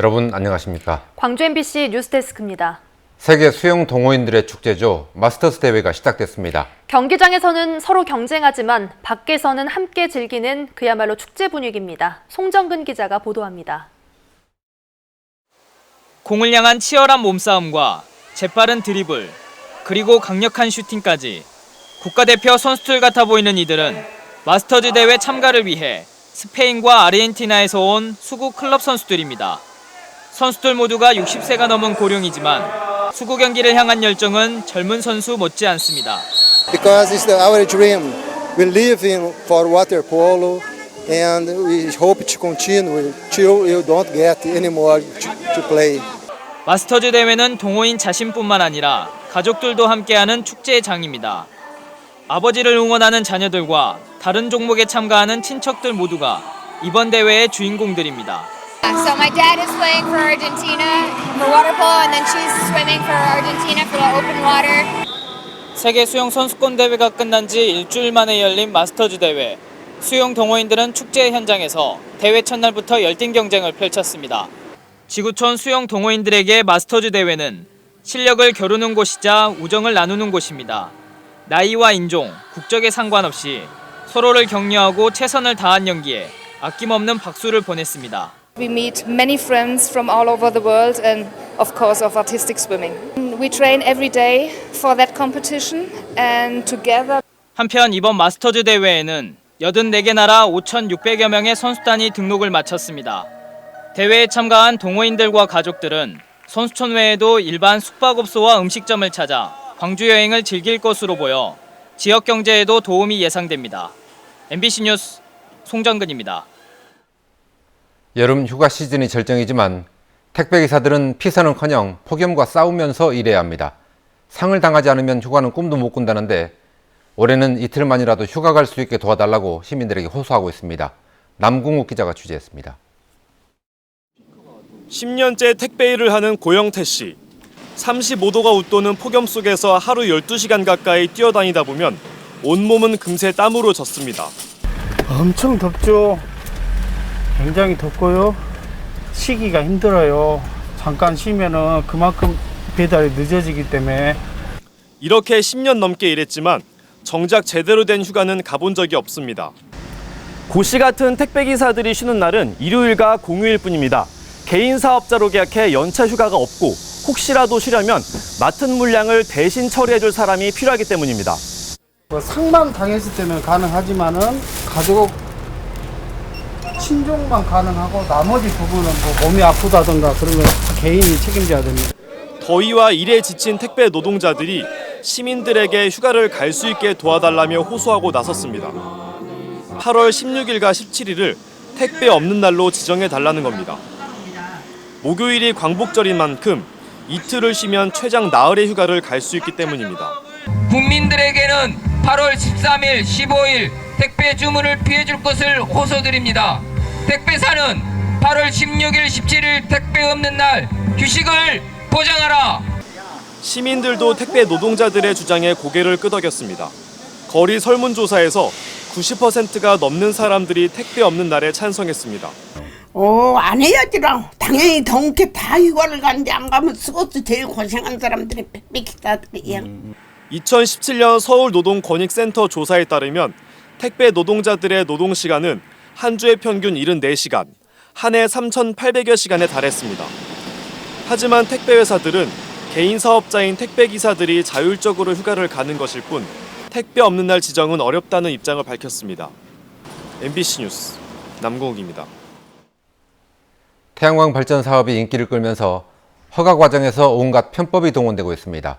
여러분 안녕하십니까? 광주 MBC 뉴스데스크입니다. 세계 수영 동호인들의 축제죠. 마스터스 대회가 시작됐습니다. 경기장에서는 서로 경쟁하지만 밖에서는 함께 즐기는 그야말로 축제 분위기입니다. 송정근 기자가 보도합니다. 공을 향한 치열한 몸싸움과 재빠른 드리블, 그리고 강력한 슈팅까지 국가대표 선수들 같아 보이는 이들은 마스터즈 대회 참가를 위해 스페인과 아르헨티나에서 온 수구 클럽 선수들입니다. 선수들 모두가 60세가 넘은 고령이지만 수구 경기를 향한 열정은 젊은 선수 못지 않습니다. Because it's our dream. We live for water polo and we hope to continue till you don't get any more to play. 마스터즈 대회는 동호인 자신뿐만 아니라 가족들도 함께하는 축제의 장입니다. 아버지를 응원하는 자녀들과 다른 종목에 참가하는 친척들 모두가 이번 대회의 주인공들입니다. So my dad is playing for Argentina for water polo and then she's swimming for Argentina for the open water. 세계 수영 선수권 대회가 끝난 지 일주일 만에 열린 마스터즈 대회. 수영 동호인들은 축제 현장에서 대회 첫날부터 열띤 경쟁을 펼쳤습니다. 지구촌 수영 동호인들에게 마스터즈 대회는 실력을 겨루는 곳이자 우정을 나누는 곳입니다. 나이와 인종, 국적에 상관없이 서로를 격려하고 최선을 다한 연기에 아낌없는 박수를 보냈습니다. We meet many friends from all over the world and of course of artistic swimming. We train every day for that competition and together. 한편 이번 마스터즈 대회에는 84개 나라 5,600여 명의 선수단이 등록을 마쳤습니다. 대회에 참가한 동호인들과 가족들은 선수촌 외에도 일반 숙박업소와 음식점을 찾아 광주 여행을 즐길 것으로 보여 지역 경제에도 도움이 예상됩니다. MBC 뉴스 송정근입니다. 여름 휴가 시즌이 절정이지만 택배기사들은 피서는커녕 폭염과 싸우면서 일해야 합니다. 상을 당하지 않으면 휴가는 꿈도 못 꾼다는데 올해는 이틀만이라도 휴가 갈 수 있게 도와달라고 시민들에게 호소하고 있습니다. 남궁욱 기자가 취재했습니다. 10년째 택배 일을 하는 고영태 씨. 35도가 웃도는 폭염 속에서 하루 12시간 가까이 뛰어다니다 보면 온몸은 금세 땀으로 젖습니다. 엄청 덥죠. 굉장히 덥고요. 쉬기가 힘들어요. 잠깐 쉬면은 그만큼 배달이 늦어지기 때문에. 이렇게 10년 넘게 일했지만 정작 제대로 된 휴가는 가본 적이 없습니다. 고씨 같은 택배기사들이 쉬는 날은 일요일과 공휴일 뿐입니다. 개인 사업자로 계약해 연차 휴가가 없고 혹시라도 쉬려면 맡은 물량을 대신 처리해줄 사람이 필요하기 때문입니다. 상만 당했을 때는 가능하지만은 가족 친족만 가능하고 나머지 부분은 몸이 아프다든가 그런 건 개인이 책임져야 됩니다. 더위와 일에 지친 택배 노동자들이 시민들에게 휴가를 갈 수 있게 도와달라며 호소하고 나섰습니다. 8월 16일과 17일을 택배 없는 날로 지정해 달라는 겁니다. 목요일이 광복절인 만큼 이틀을 쉬면 최장 나흘의 휴가를 갈 수 있기 때문입니다. 국민들에게는 8월 13일, 15일 택배 주문을 피해줄 것을 호소드립니다. 택배사는 8월 16일, 17일 택배 없는 날 휴식을 보장하라. 시민들도 택배 노동자들의 주장에 고개를 끄덕였습니다. 거리 설문조사에서 90%가 넘는 사람들이 택배 없는 날에 찬성했습니다. 안 해야지라. 당연히 동태 다 휴가를 가는데 안 가면 쓰고서 제일 고생한 사람들이 택배기사들이야. 2017년 서울노동권익센터 조사에 따르면 택배 노동자들의 노동시간은 한 주에 평균 74시간, 한 해 3,800여 시간에 달했습니다. 하지만 택배회사들은 개인 사업자인 택배기사들이 자율적으로 휴가를 가는 것일 뿐 택배 없는 날 지정은 어렵다는 입장을 밝혔습니다. MBC 뉴스 남궁욱입니다. 태양광 발전 사업이 인기를 끌면서 허가 과정에서 온갖 편법이 동원되고 있습니다.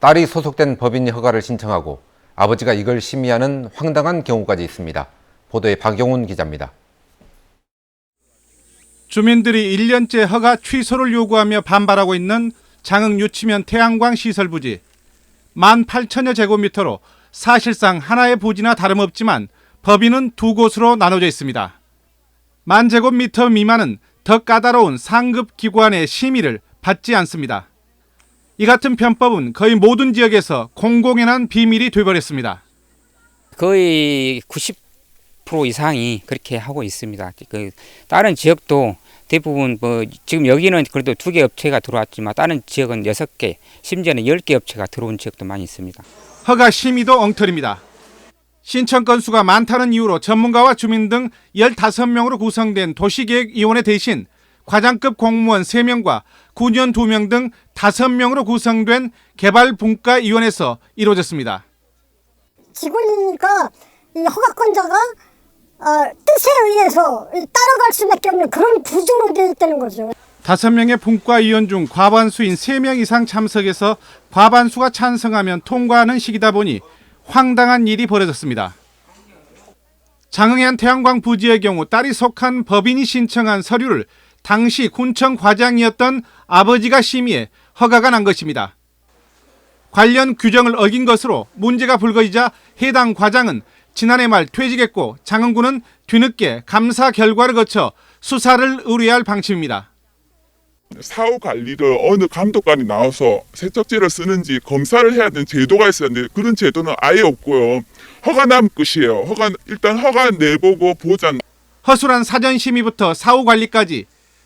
딸이 소속된 법인이 허가를 신청하고 아버지가 이걸 심의하는 황당한 경우까지 있습니다. 보도에 박용훈 기자입니다. 주민들이 1년째 허가 취소를 요구하며 반발하고 있는 장흥 유치면 태양광 시설 부지. 18,000여 제곱미터로 사실상 하나의 부지나 다름없지만 법인은 두 곳으로 나눠져 있습니다. 10,000제곱미터 미만은 더 까다로운 상급 기관의 심의를 받지 않습니다. 이 같은 편법은 거의 모든 지역에서 공공연한 비밀이 되어버렸습니다. 거의 90% 이상이 그렇게 하고 있습니다. 다른 지역도 대부분 지금 여기는 그래도 2개 업체가 들어왔지만 다른 지역은 6개, 심지어는 10개 업체가 들어온 지역도 많이 있습니다. 허가 심의도 엉터리입니다. 신청 건수가 많다는 이유로 전문가와 주민 등 15명으로 구성된 도시계획위원회 대신 과장급 공무원 3명과 군의원 2명 등 5명으로 구성된 개발분과위원회에서 이루어졌습니다. 지구니까 이 허가권자가 뜻에 의해서 따라갈 수밖에 없는 그런 구조로 되어 있다는 거죠. 5명의 분과위원 중 과반수인 3명 이상 참석해서 과반수가 찬성하면 통과하는 시기다 보니 황당한 일이 벌어졌습니다. 장흥의 한 태양광 부지의 경우 딸이 속한 법인이 신청한 서류를 당시 군청 과장이었던 아버지가 심의해 허가가 난 것입니다. 관련 규정을 어긴 것으로 문제가 불거지자 해당 과장은 지난해 말 퇴직했고 장흥군은 뒤늦게 감사 결과를 거쳐 수사를 의뢰할 방침입니다. 사후 관리를 어느 감독관이 나와서 세척제를 쓰는지 검사를 해야 되는 제도가 있었는데 그런 제도는 아예 없고요. 허가 나면 끝이에요. 일단 허가 내보고 보장. 허술한 사전 심의부터 사후 관리까지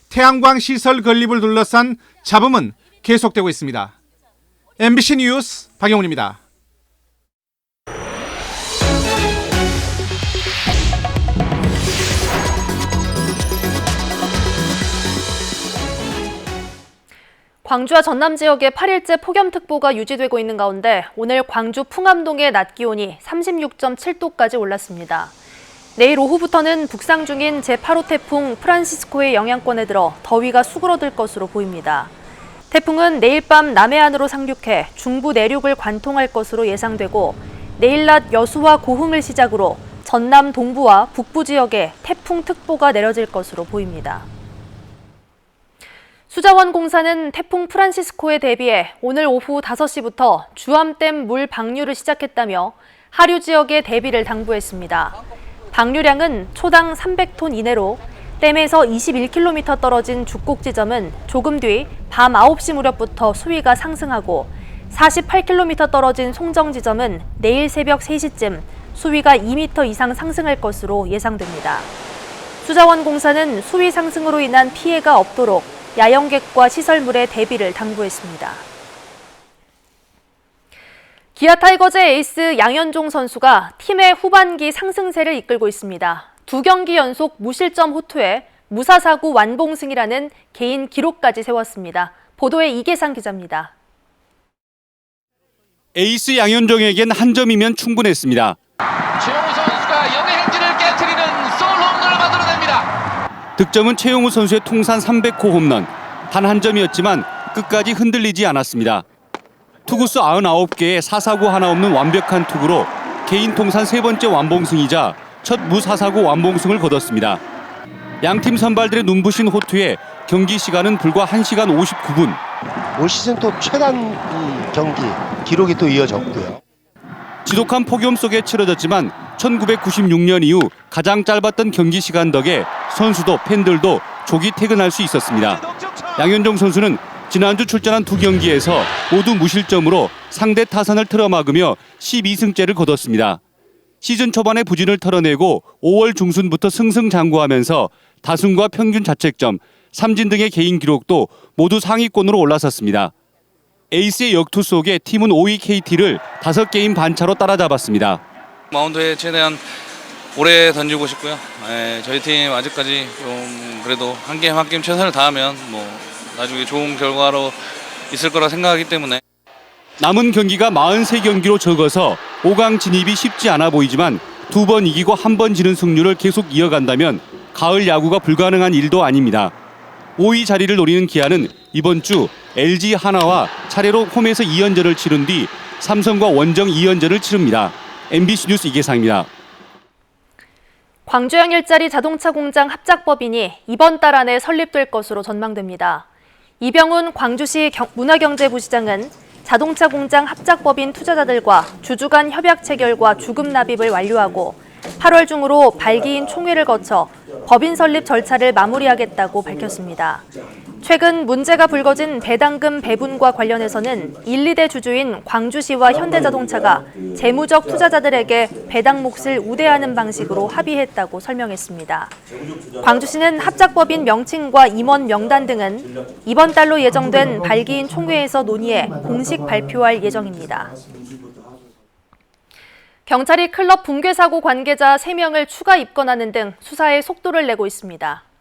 태양광 시설 건립을 둘러싼 잡음은 계속되고 있습니다. MBC 뉴스 박영훈입니다. 광주와 전남 지역에 8일째 폭염특보가 유지되고 있는 가운데 오늘 광주 풍암동의 낮 기온이 36.7도까지 올랐습니다. 내일 오후부터는 북상 중인 제8호 태풍 프란시스코의 영향권에 들어 더위가 수그러들 것으로 보입니다. 태풍은 내일 밤 남해안으로 상륙해 중부 내륙을 관통할 것으로 예상되고 내일 낮 여수와 고흥을 시작으로 전남 동부와 북부 지역에 태풍특보가 내려질 것으로 보입니다. 수자원공사는 태풍 프란시스코에 대비해 오늘 오후 5시부터 주암댐 물 방류를 시작했다며 하류 지역에 대비를 당부했습니다. 방류량은 초당 300톤 이내로 댐에서 21km 떨어진 죽곡 지점은 조금 뒤 밤 9시 무렵부터 수위가 상승하고 48km 떨어진 송정 지점은 내일 새벽 3시쯤 수위가 2m 이상 상승할 것으로 예상됩니다. 수자원공사는 수위 상승으로 인한 피해가 없도록 야영객과 시설물의 대비를 당부했습니다. 기아 타이거즈의 에이스 양현종 선수가 팀의 후반기 상승세를 이끌고 있습니다. 2경기 연속 무실점 호투에 무사사구 완봉승이라는 개인 기록까지 세웠습니다. 보도에 이계상 기자입니다. 에이스 양현종에겐 한 점이면 충분했습니다. 최용우 선수가 영의 행진을 깨트리는 솔 홈런을 만들어냅니다. 득점은 최용우 선수의 통산 300호 홈런. 단 한 점이었지만 끝까지 흔들리지 않았습니다. 투구수 99개에 사사구 하나 없는 완벽한 투구로 개인 통산 3번째 완봉승이자 첫 무사사구 완봉승을 거뒀습니다. 양팀 선발들의 눈부신 호투에 경기 시간은 불과 1시간 59분. 올 시즌 또 최단 경기 기록이 또 이어졌고요. 지독한 폭염 속에 치러졌지만 1996년 이후 가장 짧았던 경기 시간 덕에 선수도 팬들도 조기 퇴근할 수 있었습니다. 양현종 선수는 지난주 출전한 2경기에서 모두 무실점으로 상대 타선을 틀어막으며 12승째를 거뒀습니다. 시즌 초반에 부진을 털어내고 5월 중순부터 승승장구하면서 다승과 평균 자책점, 삼진 등의 개인 기록도 모두 상위권으로 올라섰습니다. 에이스의 역투 속에 팀은 5위 KT를 5게임 반차로 따라잡았습니다. 마운드에 최대한 오래 던지고 싶고요. 저희 팀 아직까지 좀 그래도 한 게임 한 게임 최선을 다하면 나중에 좋은 결과로 있을 거라 생각하기 때문에. 남은 경기가 43경기로 적어서 5강 진입이 쉽지 않아 보이지만 2번 이기고 1번 지는 승률을 계속 이어간다면 가을 야구가 불가능한 일도 아닙니다. 5위 자리를 노리는 기아는 이번 주 LG 하나와 차례로 홈에서 2연전을 치른 뒤 삼성과 원정 2연전을 치릅니다. MBC 뉴스 이계상입니다. 광주형 일자리 자동차 공장 합작법인이 이번 달 안에 설립될 것으로 전망됩니다. 이병훈 광주시 문화경제부시장은 자동차 공장 합작법인 투자자들과 주주 간 협약 체결과 주금 납입을 완료하고 8월 중으로 발기인 총회를 거쳐 법인 설립 절차를 마무리하겠다고 밝혔습니다. 최근 문제가 불거진 배당금 배분과 관련해서는 1, 2대 주주인 광주시와 현대자동차가 재무적 투자자들에게 배당 몫을 우대하는 방식으로 합의했다고 설명했습니다. 광주시는 합작법인 명칭과 임원 명단 등은 이번 달로 예정된 발기인 총회에서 논의해 공식 발표할 예정입니다. 경찰이 클럽 붕괴 사고 관계자 3명을 추가 입건하는 등 수사에 속도를 내고 있습니다.